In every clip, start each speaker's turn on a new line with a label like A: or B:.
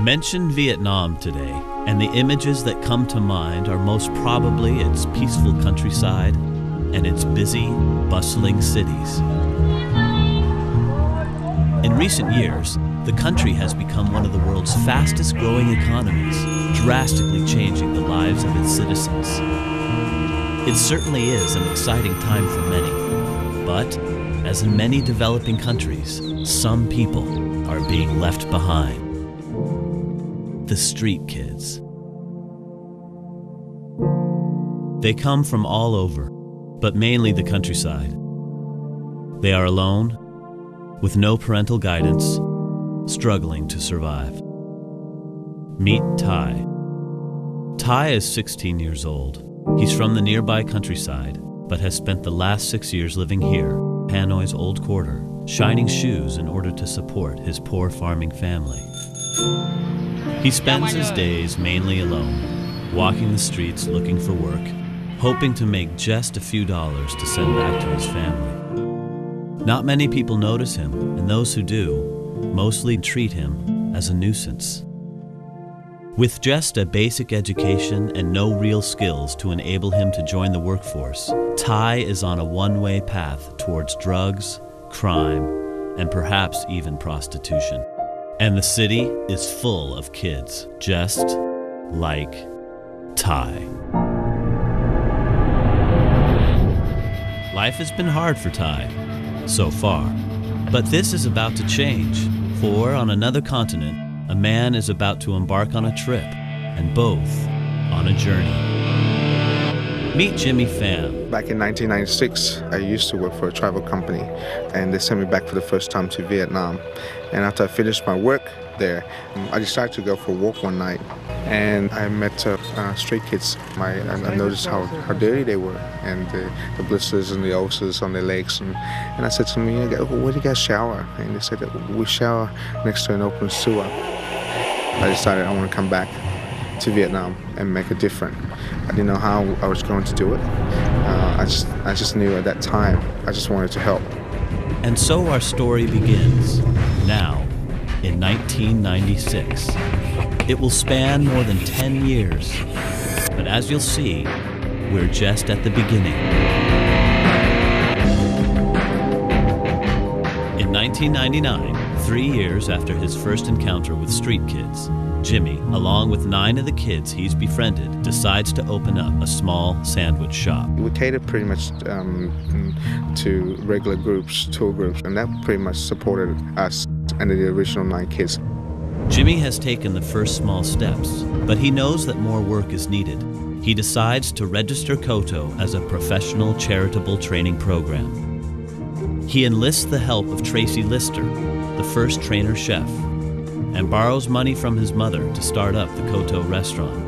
A: Mention Vietnam today, and the images that come to mind are most probably its peaceful countryside and its busy, bustling cities. In recent years, the country has become one of the world's fastest-growing economies, drastically changing the lives of its citizens. It certainly is an exciting time for many, but as in many developing countries, some people are being left behind. The street kids. They come from all over, but mainly the countryside. They are alone, with no parental guidance, struggling to survive. Meet Ty. Ty is 16 years old. He's from the nearby countryside, but has spent the last 6 years living here, Hanoi's old quarter, shining shoes in order to support his poor farming family. He spends his days mainly alone, walking the streets looking for work, hoping to make just a few dollars to send back to his family. Not many people notice him, and those who do mostly treat him as a nuisance. With just a basic education and no real skills to enable him to join the workforce, Ty is on a one-way path towards drugs, crime, and perhaps even prostitution. And the city is full of kids just like Ty. Life has been hard for Ty so far, but this is about to change, for on another continent, a man is about to embark on a trip, and both on a journey. Meet Jimmy Pham.
B: Back in 1996, I used to work for a travel company, and they sent me back for the first time to Vietnam. And after I finished my work there, I decided to go for a walk one night, and I met street kids. I noticed how dirty they were, and the blisters and the ulcers on their legs. And I said to them, where do you guys shower? And they said, we shower next to an open sewer. I decided I want to come back to Vietnam and make a difference. I didn't know how I was going to do it. I just knew at that time, I just wanted to help.
A: And so our story begins, now, in 1996. It will span more than 10 years, but as you'll see, we're just at the beginning. In 1999, 3 years after his first encounter with street kids, Jimmy, along with 9 of the kids he's befriended, decides to open up a small sandwich shop.
B: We cater pretty much to regular groups, tour groups, and that pretty much supported us and the original 9 kids.
A: Jimmy has taken the first small steps, but he knows that more work is needed. He decides to register Koto as a professional charitable training program. He enlists the help of Tracy Lister, the first trainer chef, and borrows money from his mother to start up the Koto restaurant.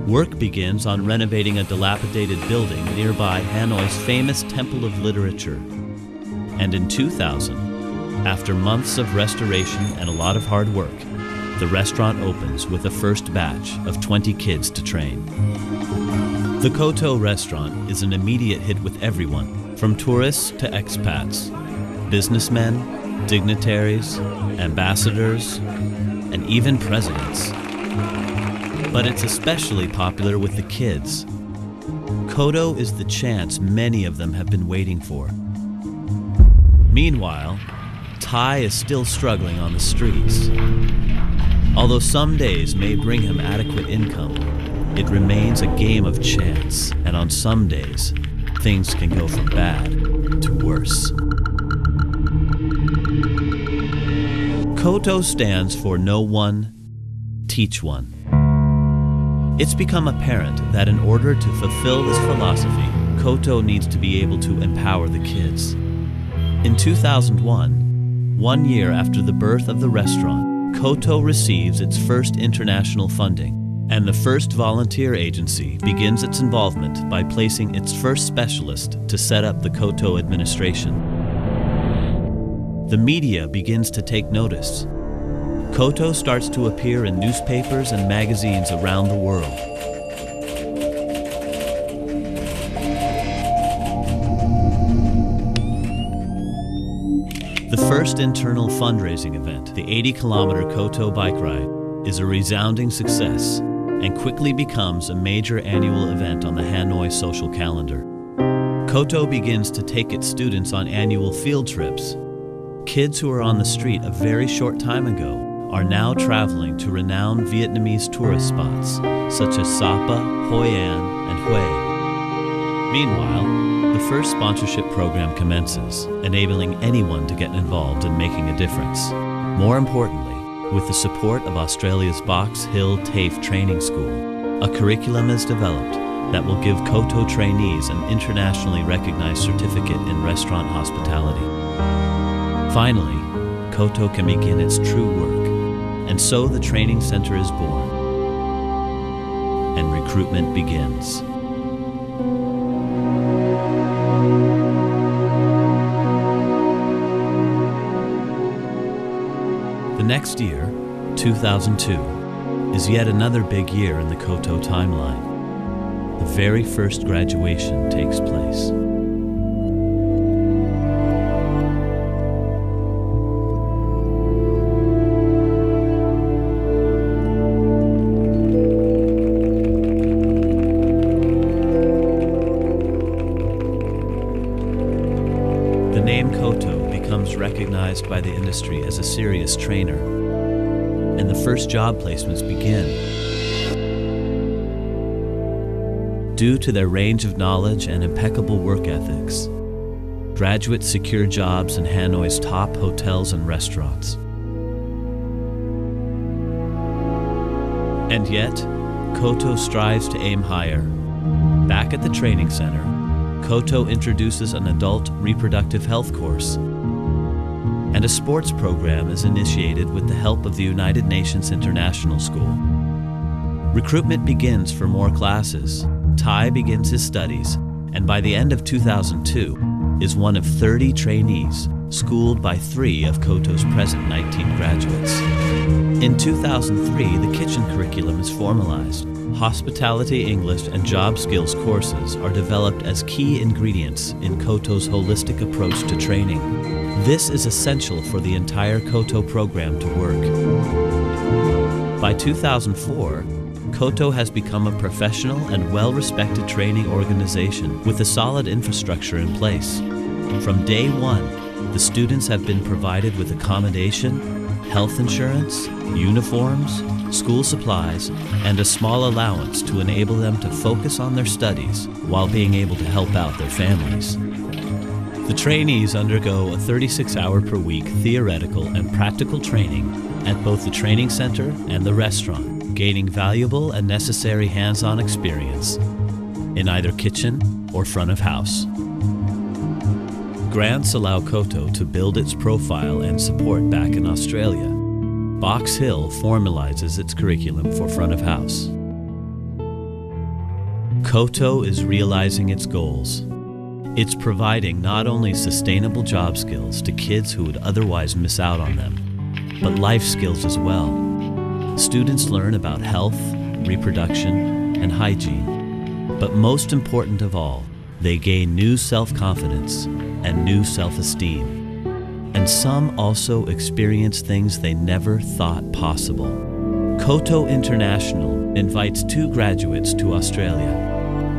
A: Work begins on renovating a dilapidated building nearby Hanoi's famous Temple of Literature. And in 2000, after months of restoration and a lot of hard work, the restaurant opens with a first batch of 20 kids to train. The Koto restaurant is an immediate hit with everyone, from tourists to expats, businessmen, dignitaries, ambassadors, and even presidents. But it's especially popular with the kids. Koto is the chance many of them have been waiting for. Meanwhile, Ty is still struggling on the streets. Although some days may bring him adequate income, it remains a game of chance, and on some days, things can go from bad to worse. Koto stands for Know One, Teach One. It's become apparent that in order to fulfill this philosophy, Koto needs to be able to empower the kids. In 2001, 1 year after the birth of the restaurant, Koto receives its first international funding, and the first volunteer agency begins its involvement by placing its first specialist to set up the Koto administration. The media begins to take notice. Koto starts to appear in newspapers and magazines around the world. The first internal fundraising event, the 80-kilometer Koto bike ride, is a resounding success and quickly becomes a major annual event on the Hanoi social calendar. Koto begins to take its students on annual field trips. Kids who were on the street a very short time ago are now traveling to renowned Vietnamese tourist spots such as Sapa, Hoi An, and Hue. Meanwhile, the first sponsorship program commences, enabling anyone to get involved in making a difference. More importantly, with the support of Australia's Box Hill TAFE Training School, a curriculum is developed that will give Koto trainees an internationally recognized certificate in restaurant hospitality. Finally, Koto can begin its true work, and so the training center is born, and recruitment begins. The next year, 2002, is yet another big year in the Koto timeline. The very first graduation takes place. The name Koto becomes recognized by the industry as a serious trainer, and the first job placements begin. Due to their range of knowledge and impeccable work ethics, graduates secure jobs in Hanoi's top hotels and restaurants. And yet, Koto strives to aim higher. Back at the training center, Koto introduces an adult reproductive health course, and a sports program is initiated with the help of the United Nations International School. Recruitment begins for more classes. Tai begins his studies, and by the end of 2002, is one of 30 trainees, schooled by 3 of Koto's present 19 graduates. In 2003, the kitchen curriculum is formalized. Hospitality, English, and job skills courses are developed as key ingredients in Koto's holistic approach to training. This is essential for the entire Koto program to work. By 2004, Koto has become a professional and well-respected training organization with a solid infrastructure in place. From day one, the students have been provided with accommodation, health insurance, uniforms, school supplies, and a small allowance to enable them to focus on their studies while being able to help out their families. The trainees undergo a 36-hour-per-week theoretical and practical training at both the training center and the restaurant, gaining valuable and necessary hands-on experience in either kitchen or front of house. Grants allow Koto to build its profile and support back in Australia. Box Hill formalizes its curriculum for front of house. Koto is realizing its goals. It's providing not only sustainable job skills to kids who would otherwise miss out on them, but life skills as well. Students learn about health, reproduction, and hygiene. But most important of all, they gain new self-confidence and new self-esteem. And some also experience things they never thought possible. Koto International invites 2 graduates to Australia,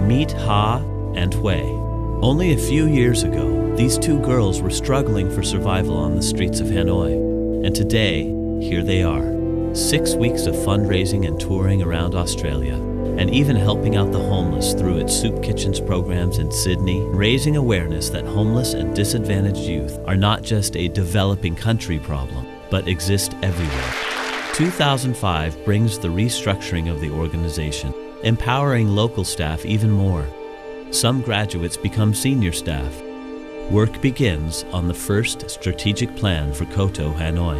A: Meet Ha and Hue. Only a few years ago, these 2 girls were struggling for survival on the streets of Hanoi. And today, here they are. 6 weeks of fundraising and touring around Australia, and even helping out the homeless through its soup kitchens programs in Sydney, raising awareness that homeless and disadvantaged youth are not just a developing country problem, but exist everywhere. 2005 brings the restructuring of the organization, empowering local staff even more. Some graduates become senior staff. Work begins on the first strategic plan for Koto Hanoi.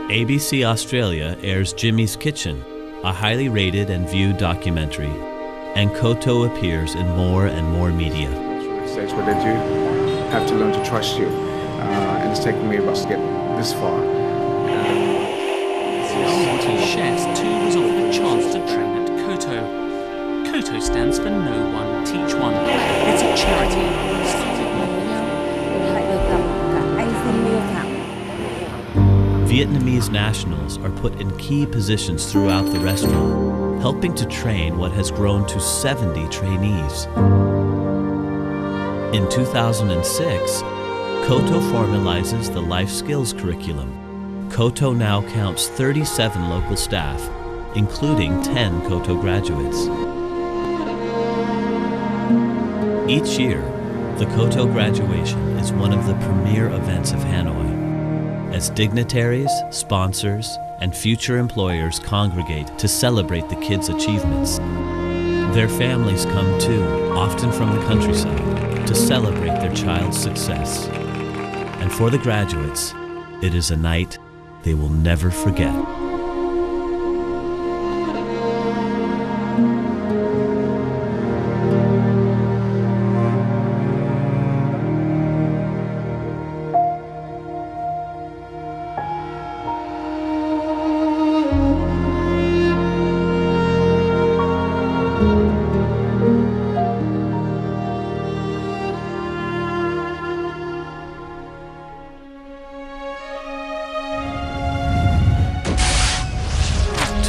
A: ABC Australia airs Jimmy's Kitchen, a highly rated and viewed documentary, and Koto appears in more and more media.
B: Stage where they do have to learn to trust you, and it's taken me about to get this far.
C: Unwanted chefs too was offered a chance to train at Koto. Koto stands for No One Teach One. It's a charity.
A: Vietnamese nationals are put in key positions throughout the restaurant, helping to train what has grown to 70 trainees. In 2006, Koto formalizes the life skills curriculum. Koto now counts 37 local staff, including 10 Koto graduates. Each year, the Koto graduation is one of the premier events of Hanoi, as dignitaries, sponsors, and future employers congregate to celebrate the kids' achievements. Their families come too, often from the countryside, to celebrate their child's success. And for the graduates, it is a night they will never forget.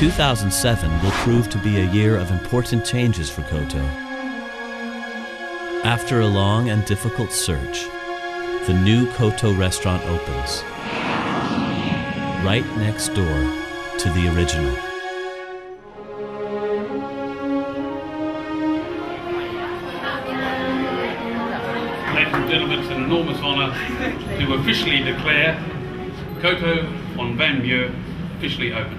A: 2007 will prove to be a year of important changes for Koto. After a long and difficult search, the new Koto restaurant opens, right next door to the original.
D: Ladies and gentlemen, it's an enormous honor to officially declare Koto on Van Muir officially open.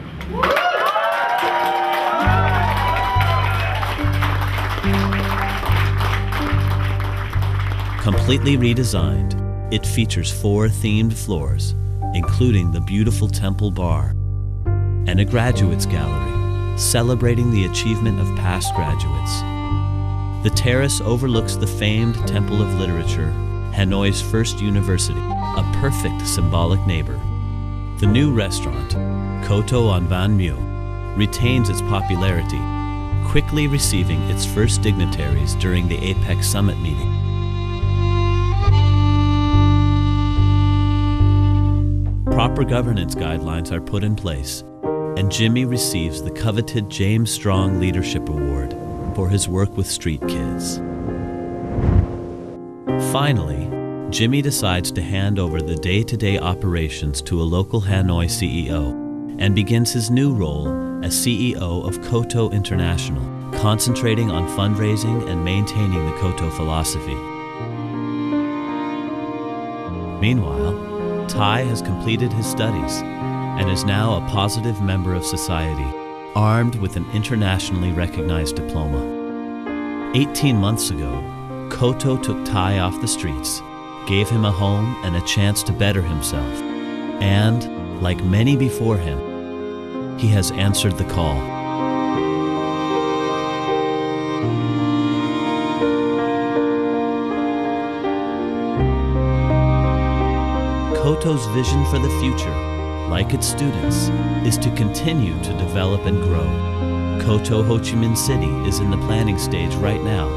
A: Completely redesigned, it features 4 themed floors, including the beautiful temple bar, and a graduates gallery celebrating the achievement of past graduates. The terrace overlooks the famed Temple of Literature, Hanoi's first university, a perfect symbolic neighbor. The new restaurant, Koto on Van Muir, retains its popularity, quickly receiving its first dignitaries during the APEC summit meeting. Proper governance guidelines are put in place, and Jimmy receives the coveted James Strong Leadership Award for his work with street kids. Finally, Jimmy decides to hand over the day-to-day operations to a local Hanoi CEO and begins his new role as CEO of Koto International, concentrating on fundraising and maintaining the Koto philosophy. Meanwhile, Tai has completed his studies and is now a positive member of society, armed with an internationally recognized diploma. 18 months ago, Koto took Tai off the streets, gave him a home and a chance to better himself, and, like many before him, he has answered the call. Koto's vision for the future, like its students, is to continue to develop and grow. Koto Ho Chi Minh City is in the planning stage right now,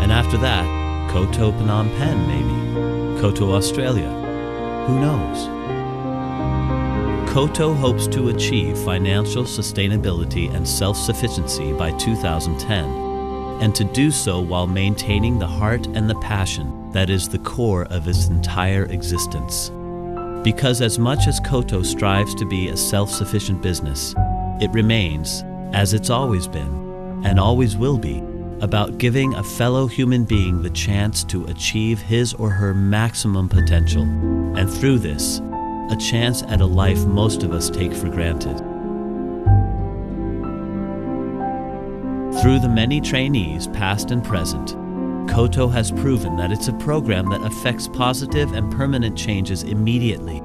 A: and after that, Koto Phnom Penh maybe, Koto Australia, who knows? Koto hopes to achieve financial sustainability and self-sufficiency by 2010, and to do so while maintaining the heart and the passion that is the core of its entire existence. Because as much as Koto strives to be a self-sufficient business, it remains, as it's always been, and always will be, about giving a fellow human being the chance to achieve his or her maximum potential, and through this, a chance at a life most of us take for granted. Through the many trainees, past and present, Koto has proven that it's a program that affects positive and permanent changes immediately.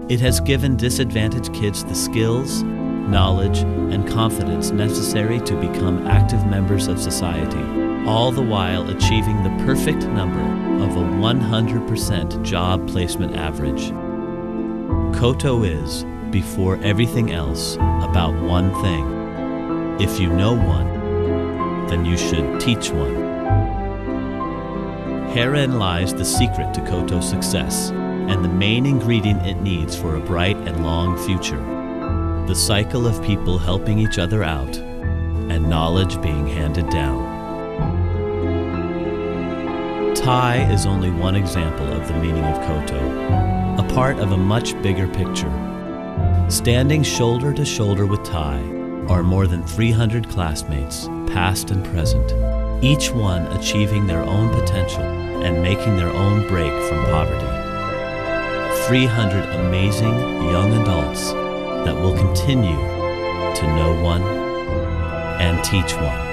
A: It has given disadvantaged kids the skills, knowledge, and confidence necessary to become active members of society, all the while achieving the perfect number of a 100% job placement average. Koto is, before everything else, about one thing. If you know one, then you should teach one. Herein lies the secret to Koto's success, and the main ingredient it needs for a bright and long future. The cycle of people helping each other out and knowledge being handed down. Thai is only one example of the meaning of Koto, a part of a much bigger picture. Standing shoulder to shoulder with Thai are more than 300 classmates, past and present, each one achieving their own potential and making their own break from poverty. 300 amazing young adults that will continue to know one and teach one.